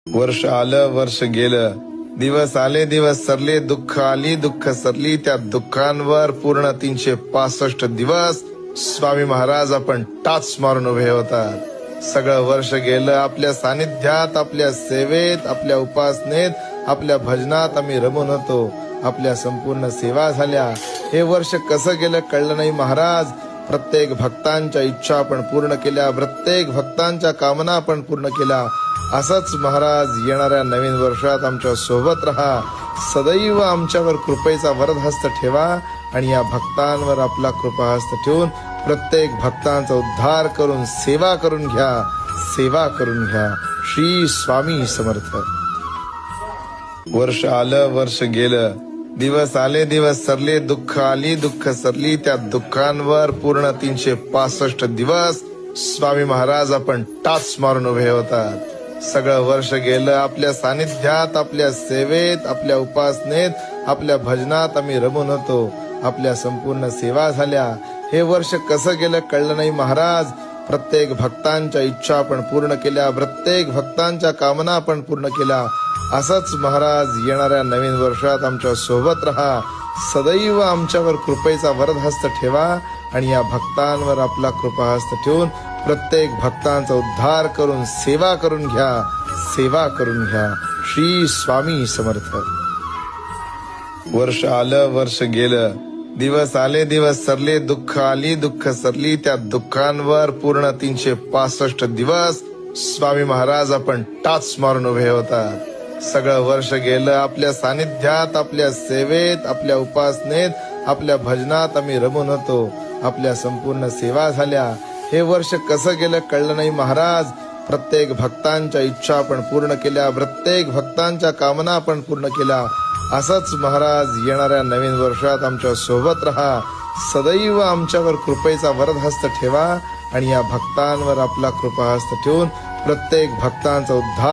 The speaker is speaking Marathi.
वर्ष आलं वर्ष गेलं, दिवस आले दिवस सरले, दुःख आली दुःख सरली, त्या दुःखांवर पूर्ण 365 दिवस स्वामी महाराज आपण टाच मारून उभे होतात. सगळं वर्ष गेलं आपल्या सानिध्यात, आपल्या सेवेत, आपल्या उपासनेत, आपल्या भजनात आम्ही रमून होतो. आपल्या संपूर्ण सेवा झाल्या. हे वर्ष कसं गेलं कळलं नाही महाराज. प्रत्येक भक्तांच्या इच्छा आपण पूर्ण केल्या, प्रत्येक भक्तांच्या कामना आपण पूर्ण केल्या. असंच महाराज येणाऱ्या नवीन वर्षात आमच्या सोबत राहा. सदैव आमच्यावर कृपेचा वरदहस्त ठेवा आणि या भक्तांवर आपला कृपाहस्त ठेवून प्रत्येक भक्तांचा उद्धार करून सेवा करून घ्या, सेवा करून घ्या. श्री स्वामी समर्थ. वर्ष आलं वर्ष गेलं, दिवस आले दिवस सरले, दुःख आली दुःख सरली, त्या दुःखांवर पूर्ण 365 दिवस स्वामी महाराज आपण टाच मारून उभे होतात. सगळं वर्ष गेलं आपल्या सानिध्यात, आपल्या सेवेत, आपल्या उपासनेत, आपल्या भजनात आम्ही रमून होतो. आपल्या संपूर्ण सेवा झाल्या. हे वर्ष कसं गेलं कळलं नाही महाराज. प्रत्येक भक्तांच्या इच्छा आपण पूर्ण केल्या, प्रत्येक भक्तांच्या कामना आपण पूर्ण केल्या. असंच महाराज येणाऱ्या नवीन वर्षात आमच्या सोबत राहा. सदैव आमच्यावर कृपेचा वरदहस्त ठेवा आणि या भक्तांवर आपला कृपाहस्त ठेवून प्रत्येक भक्तांचा उद्धार करून सेवा करून घ्या, सेवा करून घ्या. श्री स्वामी समर्थ. वर्ष आलं वर्ष गेलं, दिवस आले दिवस सरले, दुःख आली दुःख सरली, त्या दुःखांवर पूर्ण 365 दिवस स्वामी महाराज आपण टाच मारून उभे होतात. सगळं वर्ष गेलं आपल्या सानिध्यात, आपल्या सेवेत, आपल्या उपासनेत, आपल्या भजनात आम्ही रमून होतो. आपल्या संपूर्ण सेवा झाल्या. हे वर्ष कसं गेलं कळलं नाही महाराज. प्रत्येक भक्तांच्या इच्छा आपण पूर्ण केल्या, प्रत्येक भक्तांच्या कामना आपण पूर्ण केल्या. असंच महाराज येणाऱ्या नवीन वर्षात आमच्या सोबत राहा. सदैव आमच्यावर कृपेचा वरदहस्त ठेवा आणि या भक्तांवर आपला कृपाहस्त ठेवून प्रत्येक भक्तांचा उद्धार